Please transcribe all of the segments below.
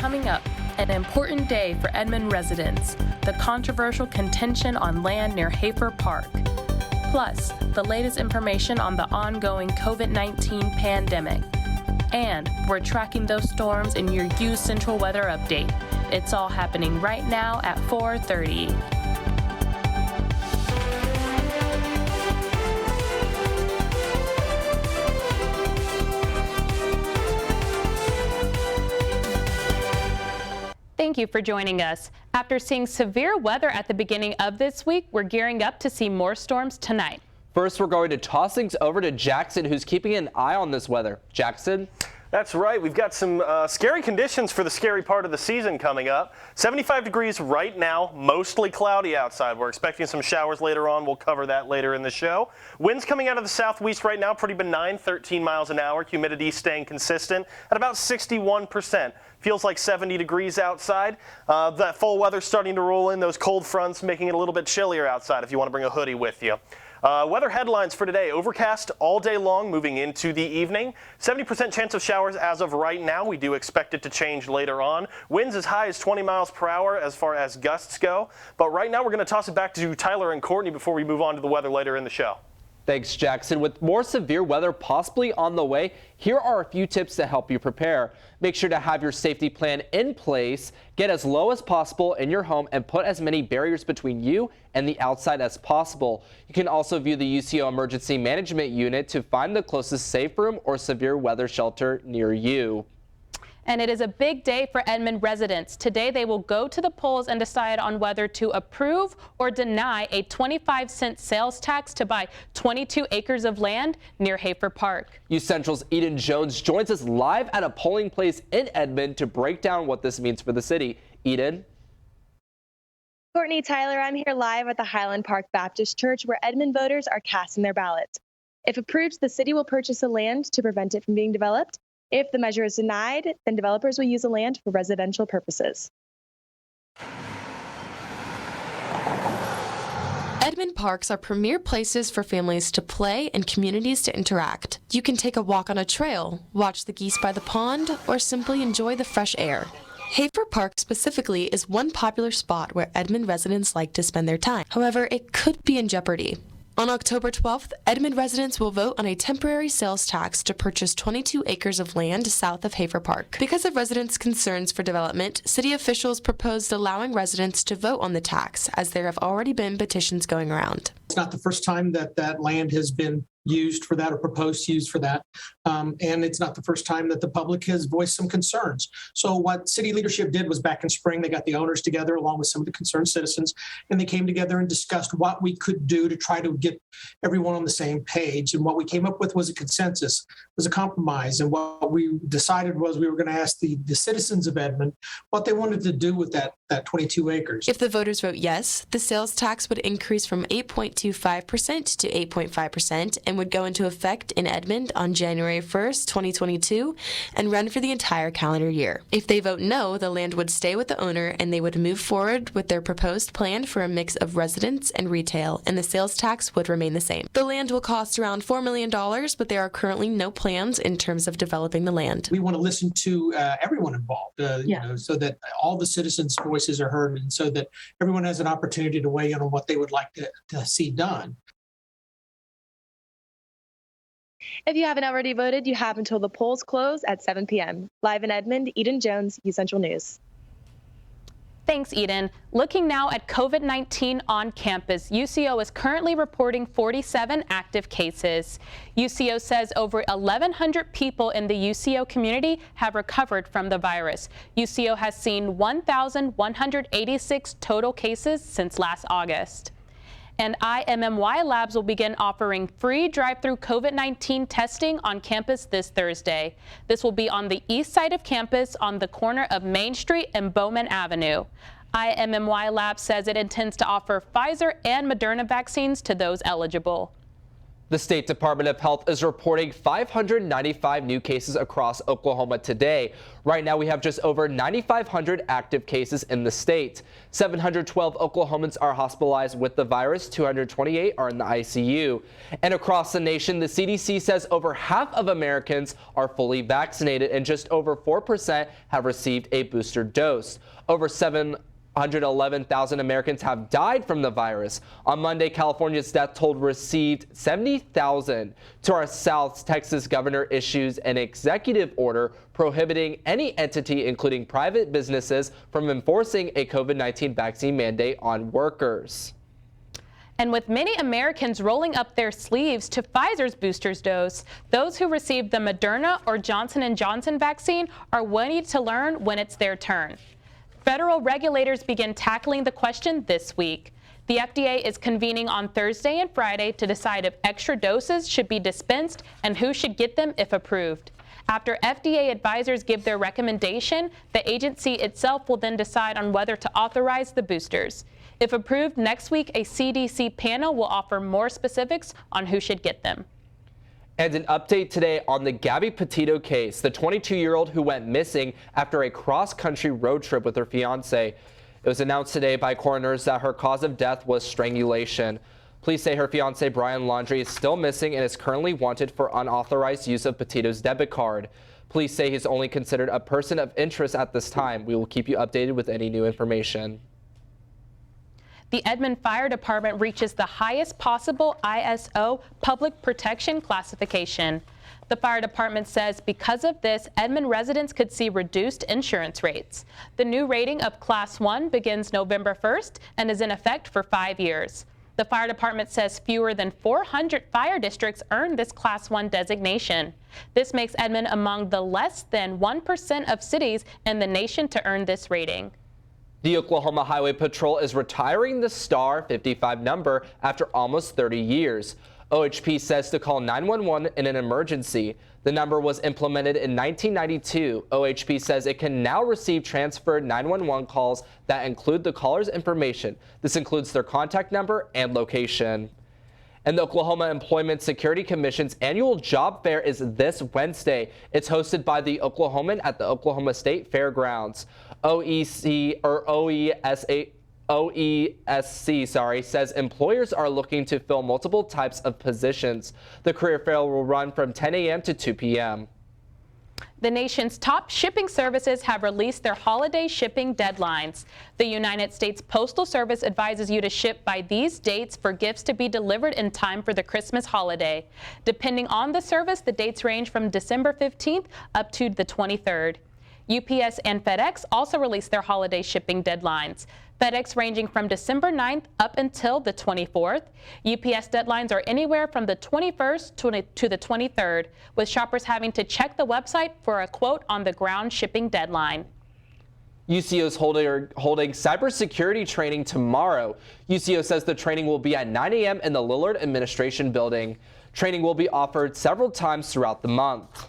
Coming up, an important day for Edmond residents, the controversial contention on land near Hafer Park. Plus, the latest information on the ongoing COVID-19 pandemic. And we're tracking those storms in your UCentral weather update. It's all happening right now at 4:30. Thank you for joining us. After seeing severe weather at the beginning of this week, we're gearing up to see more storms tonight. First, we're going to toss things over to Jackson, who's keeping an eye on this weather. Jackson? That's right. We've got some scary conditions for the scary part of the season coming up. 75 degrees right now, mostly cloudy outside. We're expecting some showers later on. We'll cover that later in the show. Winds coming out of the southwest right now, pretty benign, 13 miles an hour. Humidity staying consistent at about 61%. Feels like 70 degrees outside. That fall weather starting to roll in, those cold fronts making it a little bit chillier outside if you want to bring a hoodie with you. Weather headlines for today: overcast all day long moving into the evening. 70% chance of showers as of right now. We do expect it to change later on. Winds as high as 20 miles per hour as far as gusts go. But right now we're going to toss it back to Tyler and Courtney before we move on to the weather later in the show. Thanks, Jackson. With more severe weather possibly on the way, here are a few tips to help you prepare. Make sure to have your safety plan in place, get as low as possible in your home, and put as many barriers between you and the outside as possible. You can also view the UCO Emergency Management Unit to find the closest safe room or severe weather shelter near you. And it is a big day for Edmond residents. Today they will go to the polls and decide on whether to approve or deny a 25-cent sales tax to buy 22 acres of land near Hafer Park. UCentral's Edmond Jones joins us live at a polling place in Edmond to break down what this means for the city. Eden? Courtney, Tyler, I'm here live at the Highland Park Baptist Church where Edmond voters are casting their ballots. If approved, the city will purchase the land to prevent it from being developed. If the measure is denied, then developers will use the land for residential purposes. Edmond parks are premier places for families to play and communities to interact. You can take a walk on a trail, watch the geese by the pond, or simply enjoy the fresh air. Hafer Park specifically is one popular spot where Edmond residents like to spend their time. However, it could be in jeopardy. On October 12th, Edmond residents will vote on a temporary sales tax to purchase 22 acres of land south of Hafer Park. Because of residents' concerns for development, city officials proposed allowing residents to vote on the tax, as there have already been petitions going around. It's not the first time that that land has been used for that or proposed to use for that. And it's not the first time that the public has voiced some concerns. So what city leadership did was back in spring, they got the owners together along with some of the concerned citizens, and they came together and discussed what we could do to try to get everyone on the same page. And what we came up with was a consensus, was a compromise. And what we decided was we were going to ask the citizens of Edmond what they wanted to do with that 22 acres. If the voters vote yes, the sales tax would increase from 8.25% to 8.5% and would go into effect in Edmond on January 1st, 2022, and run for the entire calendar year. If they vote no, the land would stay with the owner and they would move forward with their proposed plan for a mix of residence and retail, and the sales tax would remain the same. The land will cost around $4 million, but there are currently no plans in terms of developing the land. We want to listen to everyone involved, so that all the citizens' voices are heard and so that everyone has an opportunity to weigh in on what they would like to see done. If you haven't already voted, you have until the polls close at 7 p.m. Live in Edmond, Eden Jones, UCentral News. Thanks, Eden. Looking now at COVID-19 on campus, UCO is currently reporting 47 active cases. UCO says over 1,100 people in the UCO community have recovered from the virus. UCO has seen 1,186 total cases since last August. And IMMY Labs will begin offering free drive-through COVID-19 testing on campus this Thursday. This will be on the east side of campus on the corner of Main Street and Bowman Avenue. IMMY Labs says it intends to offer Pfizer and Moderna vaccines to those eligible. The State Department of Health is reporting 595 new cases across Oklahoma today. Right now, we have just over 9,500 active cases in the state. 712 Oklahomans are hospitalized with the virus. 228 are in the ICU. And across the nation, the CDC says over half of Americans are fully vaccinated and just over 4% have received a booster dose. Over 711,000 Americans have died from the virus. On Monday, California's death toll received 70,000. To our south, Texas governor issues an executive order prohibiting any entity, including private businesses, from enforcing a COVID-19 vaccine mandate on workers. And with many Americans rolling up their sleeves to Pfizer's booster dose, those who received the Moderna or Johnson & Johnson vaccine are waiting to learn when it's their turn. Federal regulators begin tackling the question this week. The FDA is convening on Thursday and Friday to decide if extra doses should be dispensed and who should get them if approved. After FDA advisors give their recommendation, the agency itself will then decide on whether to authorize the boosters. If approved next week, a CDC panel will offer more specifics on who should get them. And an update today on the Gabby Petito case, the 22-year-old who went missing after a cross-country road trip with her fiancé. It was announced today by coroners that her cause of death was strangulation. Police say her fiancé Brian Laundrie is still missing and is currently wanted for unauthorized use of Petito's debit card. Police say he's only considered a person of interest at this time. We will keep you updated with any new information. The Edmond Fire Department reaches the highest possible ISO public protection classification. The fire department says because of this, Edmond residents could see reduced insurance rates. The new rating of Class 1 begins November 1st and is in effect for 5 years. The fire department says fewer than 400 fire districts earn this Class 1 designation. This makes Edmond among the less than 1% of cities in the nation to earn this rating. The Oklahoma Highway Patrol is retiring the Star 55 number after almost 30 years. OHP says to call 911 in an emergency. The number was implemented in 1992. OHP says it can now receive transferred 911 calls that include the caller's information. This includes their contact number and location. And the Oklahoma Employment Security Commission's annual job fair is this Wednesday. It's hosted by the Oklahoman at the Oklahoma State Fairgrounds. OESC says employers are looking to fill multiple types of positions. The career fair will run from 10 a.m. to 2 p.m. The nation's top shipping services have released their holiday shipping deadlines. The United States Postal Service advises you to ship by these dates for gifts to be delivered in time for the Christmas holiday. Depending on the service, the dates range from December 15th up to the 23rd. UPS and FedEx also released their holiday shipping deadlines. FedEx ranging from December 9th up until the 24th. UPS deadlines are anywhere from the 21st to the 23rd, with shoppers having to check the website for a quote on the ground shipping deadline. UCO is holding cybersecurity training tomorrow. UCO says the training will be at 9 a.m. in the Lillard Administration Building. Training will be offered several times throughout the month.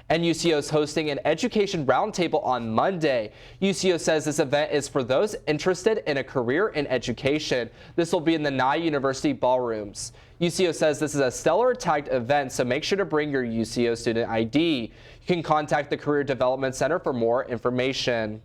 And UCO is hosting an education roundtable on Monday. UCO says this event is for those interested in a career in education. This will be in the Nye University ballrooms. UCO says this is a stellar tagged event, so make sure to bring your UCO student ID. You can contact the Career Development Center for more information.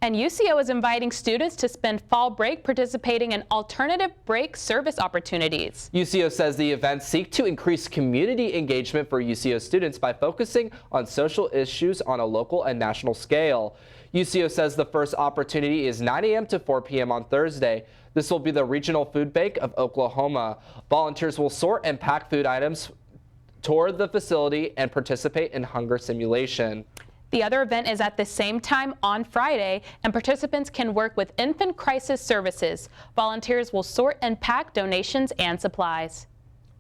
And UCO is inviting students to spend fall break participating in alternative break service opportunities. UCO says the events seek to increase community engagement for UCO students by focusing on social issues on a local and national scale. UCO says the first opportunity is 9 a.m. to 4 p.m. on Thursday. This will be the Regional Food Bank of Oklahoma. Volunteers will sort and pack food items, tour the facility, and participate in hunger simulation. The other event is at the same time on Friday, and participants can work with Infant Crisis Services. Volunteers will sort and pack donations and supplies.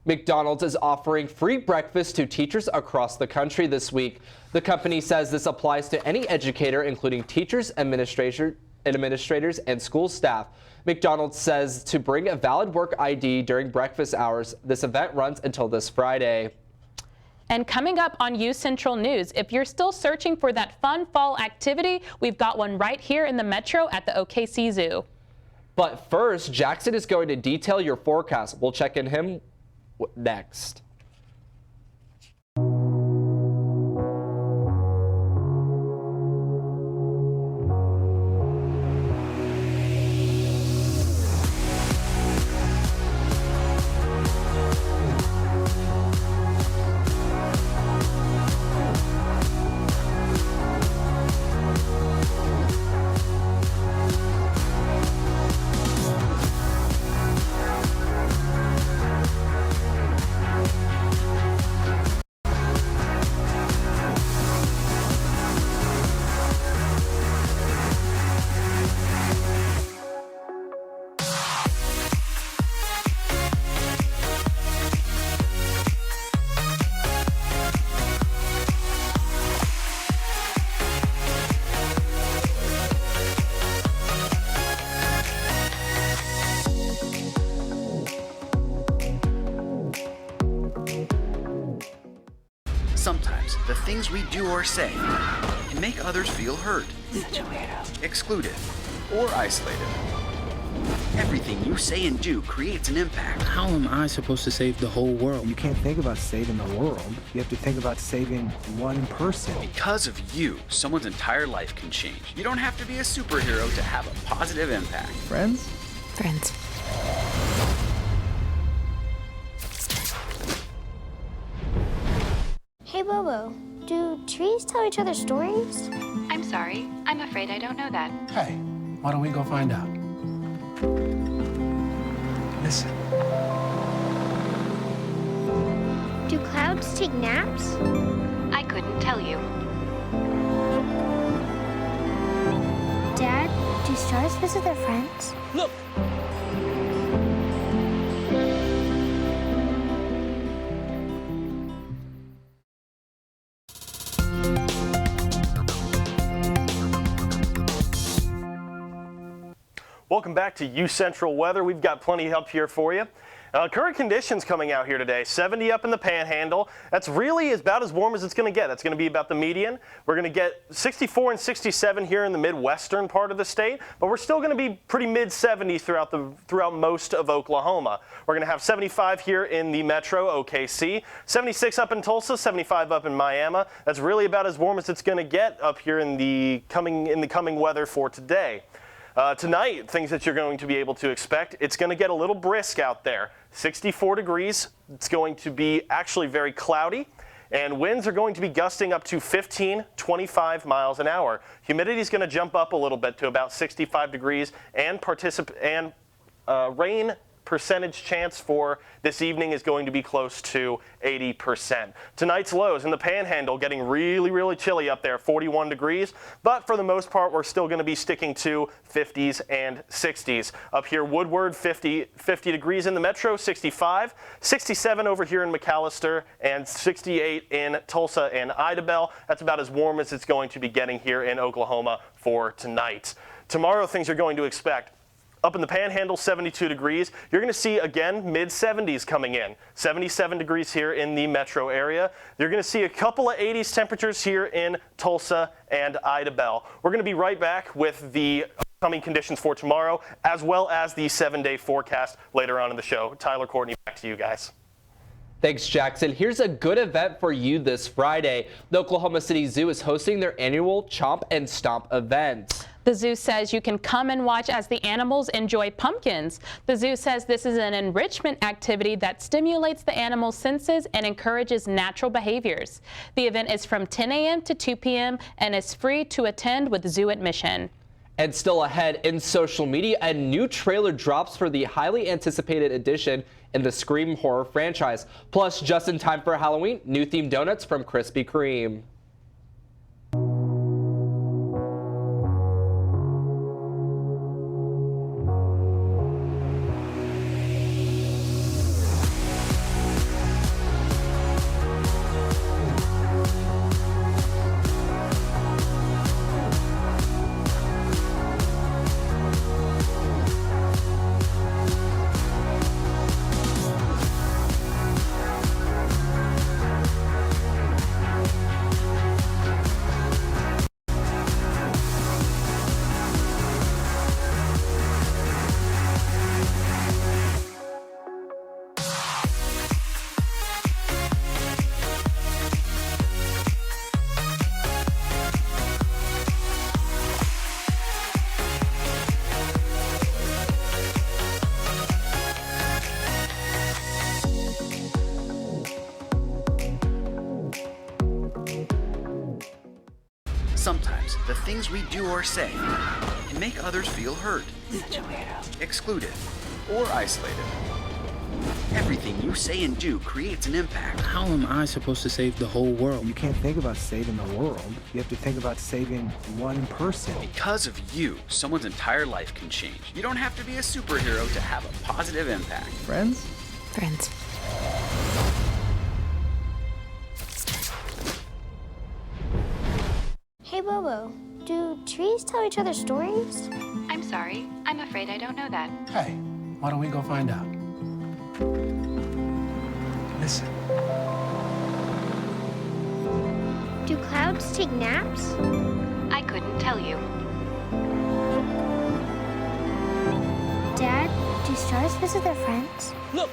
McDonald's is offering free breakfast to teachers across the country this week. The company says this applies to any educator, including teachers, administrators, and school staff. McDonald's says to bring a valid work ID during breakfast hours. This event runs until this Friday. And coming up on UCentral News, if you're still searching for that fun fall activity, we've got one right here in the Metro at the OKC Zoo. But first, Jackson is going to detail your forecast. We'll check in next. Sometimes the things we do or say can make others feel hurt, excluded, or isolated. Everything you say and do creates an impact. How am I supposed to save the whole world? You can't think about saving the world. You have to think about saving one person. Because of you, someone's entire life can change. You don't have to be a superhero to have a positive impact. Friends? Friends. Hey, Bobo, do trees tell each other stories? I'm sorry. I'm afraid I don't know that. Hey, why don't we go find out? Listen. Do clouds take naps? I couldn't tell you. Dad, do stars visit their friends? Look! Welcome back to UCentral Weather. We've got plenty up here for you. Current conditions coming out here today, 70 up in the Panhandle. That's really about as warm as it's going to get. That's going to be about the median. We're going to get 64 and 67 here in the Midwestern part of the state, but we're still going to be pretty mid-70s throughout most of Oklahoma. We're going to have 75 here in the metro, OKC, 76 up in Tulsa, 75 up in Miami. That's really about as warm as it's going to get up here in the coming weather for today. Tonight, things that you're going to be able to expect, it's going to get a little brisk out there. 64 degrees. It's going to be actually very cloudy, and winds are going to be gusting up to 15, 25 miles an hour. Humidity is going to jump up a little bit to about 65 degrees, and rain percentage chance for this evening is going to be close to 80%. Tonight's lows in the Panhandle getting really, really chilly up there, 41 degrees, but for the most part, we're still going to be sticking to 50s and 60s. Up here, Woodward, 50 degrees in the metro, 65, 67 over here in McAllister, and 68 in Tulsa and Idabel. That's about as warm as it's going to be getting here in Oklahoma for tonight. Tomorrow, things are going to expect. Up in the Panhandle, 72 degrees. You're going to see, again, mid-70s coming in. 77 degrees here in the metro area. You're going to see a couple of 80s temperatures here in Tulsa and Idabel. We're going to be right back with the upcoming conditions for tomorrow, as well as the 7-day forecast later on in the show. Tyler, Courtney, back to you guys. Thanks, Jackson. Here's a good event for you this Friday. The Oklahoma City Zoo is hosting their annual Chomp and Stomp event. The zoo says you can come and watch as the animals enjoy pumpkins. The zoo says this is an enrichment activity that stimulates the animals' senses and encourages natural behaviors. The event is from 10 a.m. to 2 p.m. and is free to attend with zoo admission. And still ahead in social media, a new trailer drops for the highly anticipated edition in the Scream horror franchise. Plus, just in time for Halloween, new themed donuts from Krispy Kreme. Sometimes the things we do or say can make others feel hurt, excluded, or isolated. Everything you say and do creates an impact. How am I supposed to save the whole world? You can't think about saving the world. You have to think about saving one person. Because of you, someone's entire life can change. You don't have to be a superhero to have a positive impact. Friends? Friends. Hey, Bobo, do trees tell each other stories? I'm sorry. I'm afraid I don't know that. Hey, why don't we go find out? Listen. Do clouds take naps? I couldn't tell you. Dad, do stars visit their friends? Look!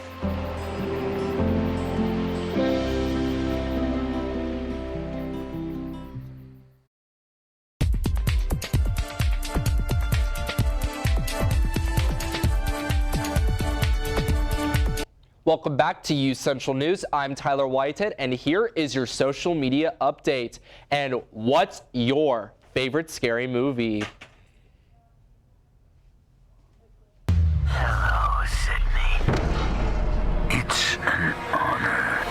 Welcome back to UCentral News. I'm Tyler Whitehead, and here is your social media update. And what's your favorite scary movie? Hello, Sydney. It's an honor.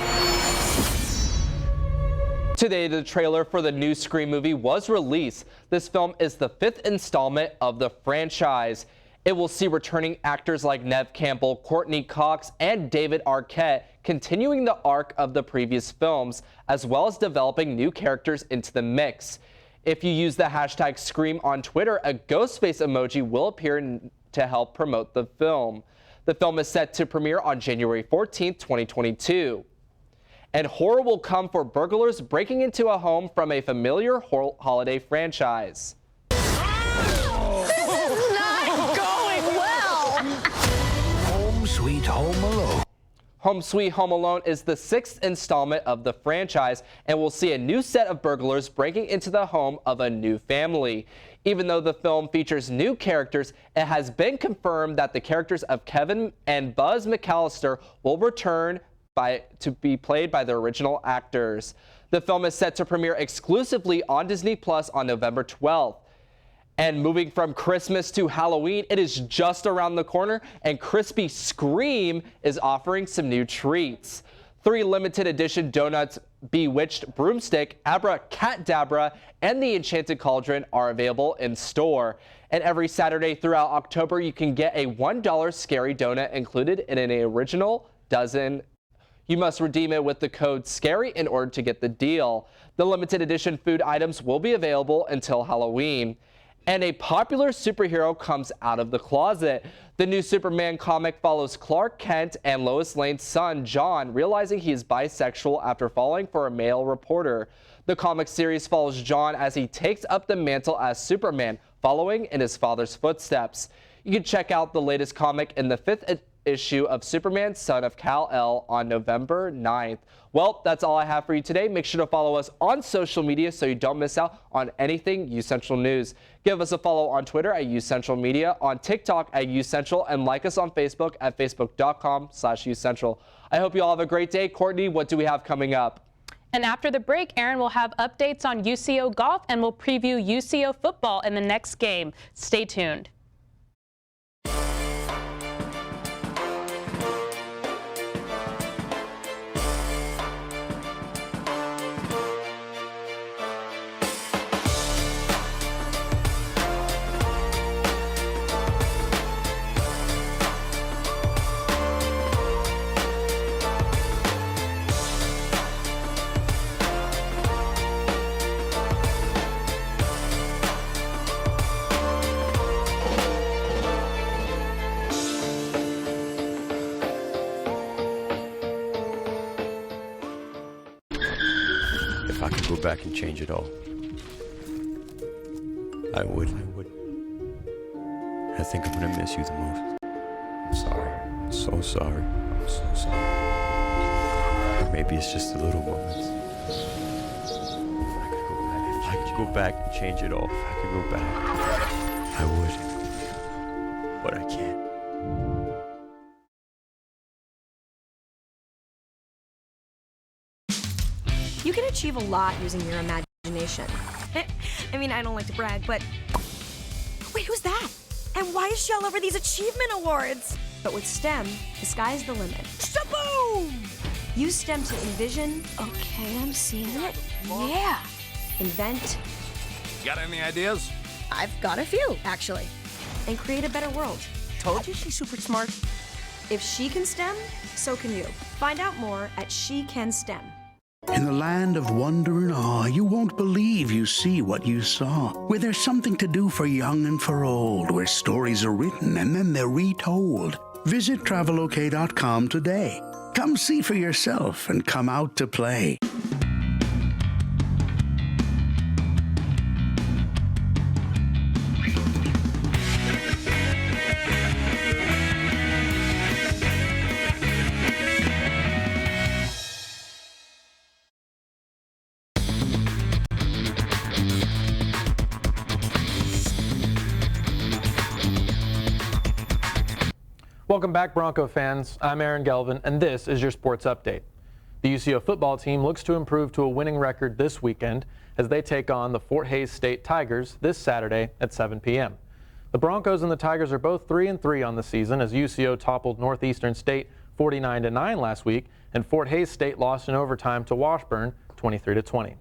Today, the trailer for the new Scream movie was released. This film is the 5th installment of the franchise. It will see returning actors like Neve Campbell, Courtney Cox, and David Arquette continuing the arc of the previous films, as well as developing new characters into the mix. If you use the hashtag Scream on Twitter, a ghost face emoji will appear to help promote the film. The film is set to premiere on January 14th, 2022. And horror will come for burglars breaking into a home from a familiar holiday franchise. Sweet Home Alone. Home Sweet Home Alone is the 6th installment of the franchise and will see a new set of burglars breaking into the home of a new family. Even though the film features new characters, it has been confirmed that the characters of Kevin and Buzz McAllister will return to be played by the original actors. The film is set to premiere exclusively on Disney Plus on November 12th. And moving from Christmas to Halloween, it is just around the corner, and Crispy Scream is offering some new treats. 3 limited edition donuts, Bewitched Broomstick, Abracadabra, and the Enchanted Cauldron are available in store. And every Saturday throughout October, you can get a $1 scary donut included in an original dozen. You must redeem it with the code SCARY in order to get the deal. The limited edition food items will be available until Halloween. And a popular superhero comes out of the closet. The new Superman comic follows Clark Kent and Lois Lane's son, John, realizing he is bisexual after falling for a male reporter. The comic series follows John as he takes up the mantle as Superman, following in his father's footsteps. You can check out the latest comic in the 5th issue of Superman, Son of Kal-El on November 9th. Well, that's all I have for you today. Make sure to follow us on social media so you don't miss out on anything UCentral News. Give us a follow on Twitter at UCentral Media, on TikTok at UCentral, and like us on Facebook at facebook.com/UCentral. I hope you all have a great day. Courtney, what do we have coming up? And after the break, Aaron will have updates on UCO golf and will preview UCO football in the next game. Stay tuned. If I could go back and change it all, I would. I think I'm gonna miss you the most. I'm sorry. I'm so sorry. I'm so sorry. Maybe it's just the little moments. If I could go back and change it all, if I could go back, I would. But I can't. You can achieve a lot using your imagination. I mean, I don't like to brag, but... Wait, who's that? And why is she all over these achievement awards? But with STEM, the sky's the limit. Shaboom! Use STEM to envision... Okay, I'm seeing it. Yeah! Invent... Got any ideas? I've got a few, actually. And create a better world. Told you she's super smart. If she can STEM, so can you. Find out more at She Can STEM. In the land of wonder and awe, you won't believe you see what you saw. Where there's something to do for young and for old, where stories are written and then they're retold. Visit travelok.com today. Come see for yourself and come out to play. Welcome back, Bronco fans. I'm Aaron Gelvin, and this is your sports update. The UCO football team looks to improve to a winning record this weekend as they take on the Fort Hays State Tigers this Saturday at 7 p.m. The Broncos and the Tigers are both 3-3 on the season as UCO toppled Northeastern State 49-9 last week, and Fort Hays State lost in overtime to Washburn 23-20.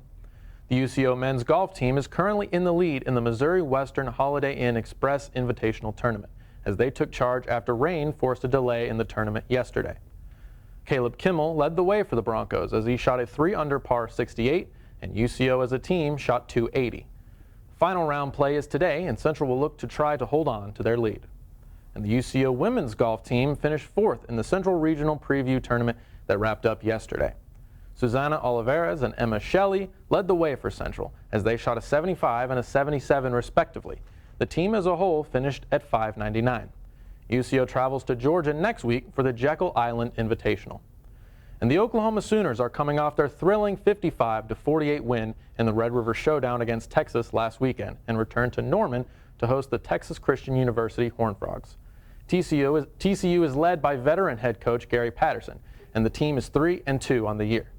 The UCO men's golf team is currently in the lead in the Missouri Western Holiday Inn Express Invitational Tournament, as they took charge after rain forced a delay in the tournament yesterday. Caleb Kimmel led the way for the Broncos as he shot a 3-under par 68, and UCO as a team shot 280. Final round play is today, and Central will look to try to hold on to their lead. And the UCO women's golf team finished fourth in the Central Regional Preview Tournament that wrapped up yesterday. Susana Olivares and Emma Shelley led the way for Central as they shot a 75 and a 77 respectively. The team as a whole finished at 599. UCO travels to Georgia next week for the Jekyll Island Invitational. And the Oklahoma Sooners are coming off their thrilling 55-48 win in the Red River Showdown against Texas last weekend and return to Norman to host the Texas Christian University Horned Frogs. TCU is led by veteran head coach Gary Patterson, and the team is 3-2 on the year.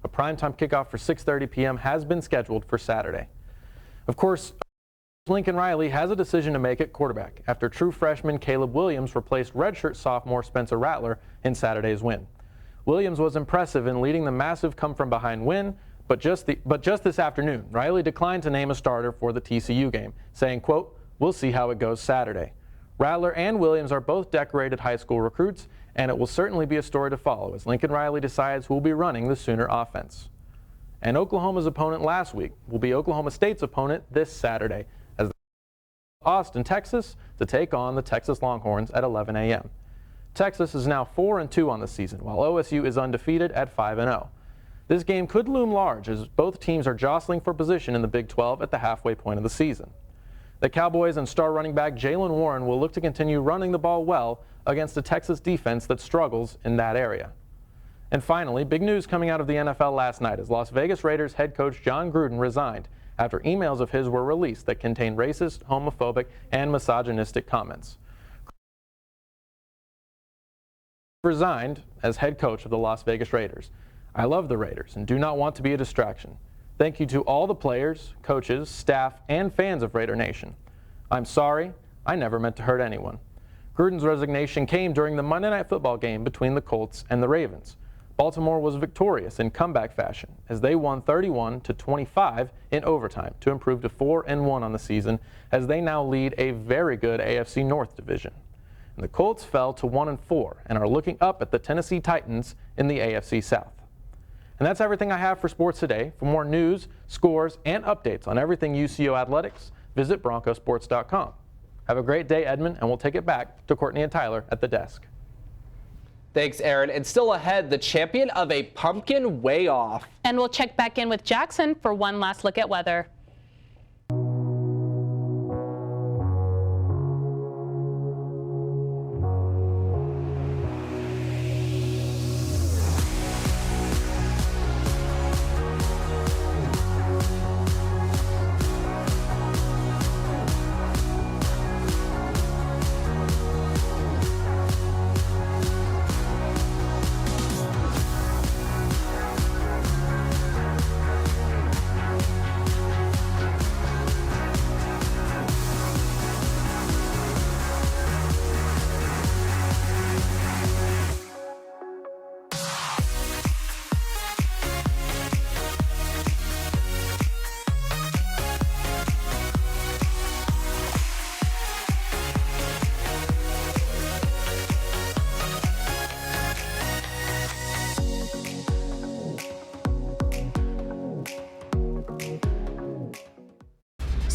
A primetime kickoff for 6:30 p.m. has been scheduled for Saturday. Of course, Lincoln Riley has a decision to make at quarterback after true freshman Caleb Williams replaced redshirt sophomore Spencer Rattler in Saturday's win. Williams was impressive in leading the massive come-from-behind win, but just this afternoon, Riley declined to name a starter for the TCU game, saying, quote, "We'll see how it goes Saturday." Rattler and Williams are both decorated high school recruits, and it will certainly be a story to follow as Lincoln Riley decides who will be running the Sooner offense. And Oklahoma's opponent last week will be Oklahoma State's opponent this Saturday, as Austin, Texas, to take on the Texas Longhorns at 11 a.m. Texas is now 4-2 on the season, while OSU is undefeated at 5-0. This game could loom large as both teams are jostling for position in the Big 12 at the halfway point of the season. The Cowboys and star running back Jaylen Warren will look to continue running the ball well against a Texas defense that struggles in that area. And finally, big news coming out of the NFL last night as Las Vegas Raiders head coach John Gruden resigned after emails of his were released that contained racist, homophobic, and misogynistic comments. Resigned as head coach of the Las Vegas Raiders. I love the Raiders and do not want to be a distraction. Thank you to all the players, coaches, staff, and fans of Raider Nation. I'm sorry, I never meant to hurt anyone. Gruden's resignation came during the Monday Night Football game between the Colts and the Ravens. Baltimore was victorious in comeback fashion as they won 31-25 in overtime to improve to 4-1 on the season as they now lead a very good AFC North division. And the Colts fell to 1-4 and are looking up at the Tennessee Titans in the AFC South. And that's everything I have for sports today. For more news, scores, and updates on everything UCO athletics, visit broncosports.com. Have a great day, Edmond, and we'll take it back to Courtney and Tyler at the desk. Thanks, Aaron. And still ahead, the champion of a pumpkin way off. And we'll check back in with Jackson for one last look at weather.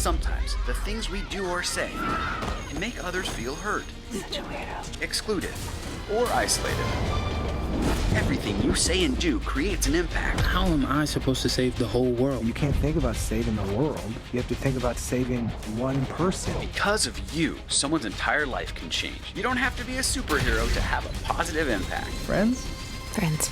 Sometimes the things we do or say can make others feel hurt, excluded, or isolated. Everything you say and do creates an impact. How am I supposed to save the whole world? You can't think about saving the world. You have to think about saving one person. Because of you, someone's entire life can change. You don't have to be a superhero to have a positive impact. Friends? Friends.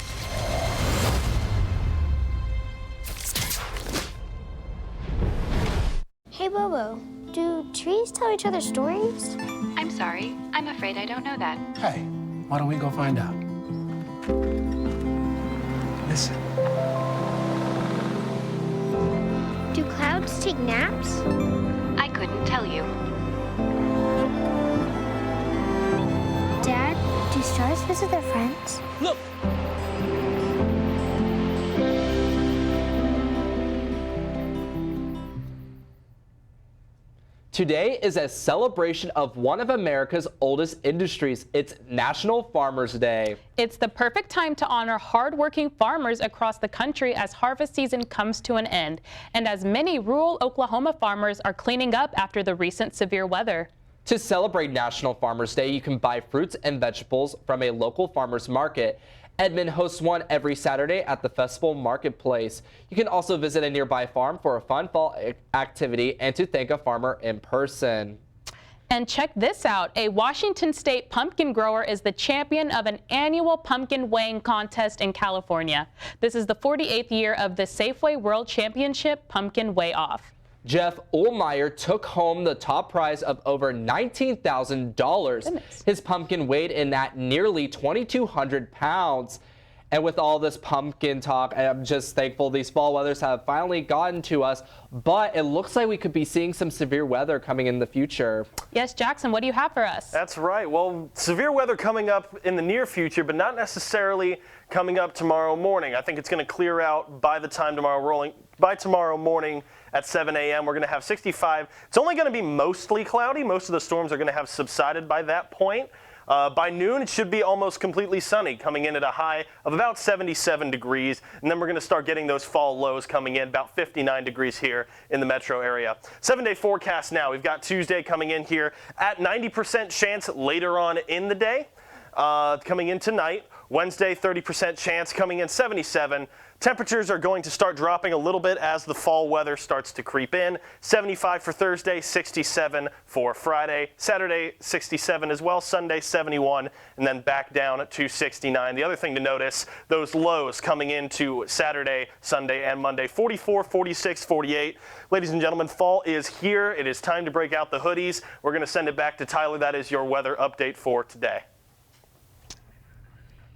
Hey, Bobo, do trees tell each other stories? I'm sorry. I'm afraid I don't know that. Hey, why don't we go find out? Listen. Do clouds take naps? I couldn't tell you. Dad, do stars visit their friends? Look! Today is a celebration of one of America's oldest industries. It's National Farmers Day. It's the perfect time to honor hardworking farmers across the country as harvest season comes to an end, and as many rural Oklahoma farmers are cleaning up after the recent severe weather. To celebrate National Farmers Day, you can buy fruits and vegetables from a local farmers market. Edmond hosts one every Saturday at the Festival Marketplace. You can also visit a nearby farm for a fun fall activity and to thank a farmer in person. And check this out. A Washington State pumpkin grower is the champion of an annual pumpkin weighing contest in California. This is the 48th year of the Safeway World Championship Pumpkin Weigh-Off. Jeff Ullmeyer took home the top prize of over $19,000. His pumpkin weighed in at nearly 2,200 pounds. And with all this pumpkin talk, I'm just thankful these fall weathers have finally gotten to us, but it looks like we could be seeing some severe weather coming in the future. Yes, Jackson, what do you have for us? That's right. Well, severe weather coming up in the near future, but not necessarily coming up tomorrow morning. I think it's going to clear out by tomorrow morning at 7 a.m. We're going to have 65. It's only going to be mostly cloudy. Most of the storms are going to have subsided by that point. By noon, it should be almost completely sunny, coming in at a high of about 77 degrees. And then we're going to start getting those fall lows coming in, about 59 degrees here in the metro area. 7-day forecast now. We've got Tuesday coming in here at 90% chance later on in the day. Coming in tonight. Wednesday, 30% chance, coming in 77. Temperatures are going to start dropping a little bit as the fall weather starts to creep in. 75 for Thursday, 67 for Friday. Saturday, 67 as well. Sunday, 71, and then back down to 69. The other thing to notice, those lows coming into Saturday, Sunday, and Monday, 44, 46, 48. Ladies and gentlemen, fall is here. It is time to break out the hoodies. We're going to send it back to Tyler. That is your weather update for today.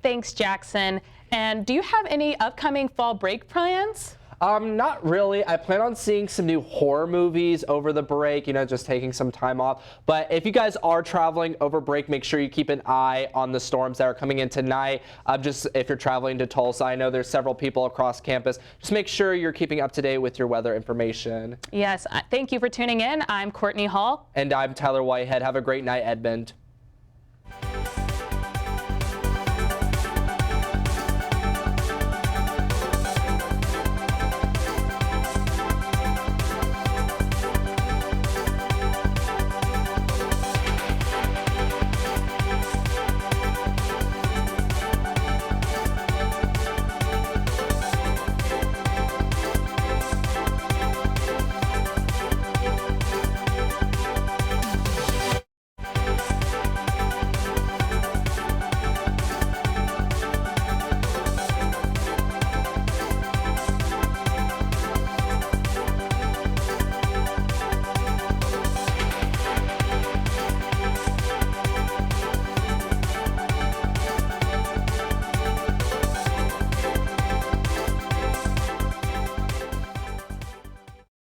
Thanks, Jackson. And do you have any upcoming fall break plans? Not really. I plan on seeing some new horror movies over the break, just taking some time off. But if you guys are traveling over break, make sure you keep an eye on the storms that are coming in tonight. Just if you're traveling to Tulsa, I know there's several people across campus. Just make sure you're keeping up to date with your weather information. Yes, thank you for tuning in. I'm Courtney Hall. And I'm Tyler Whitehead. Have a great night, Edmond.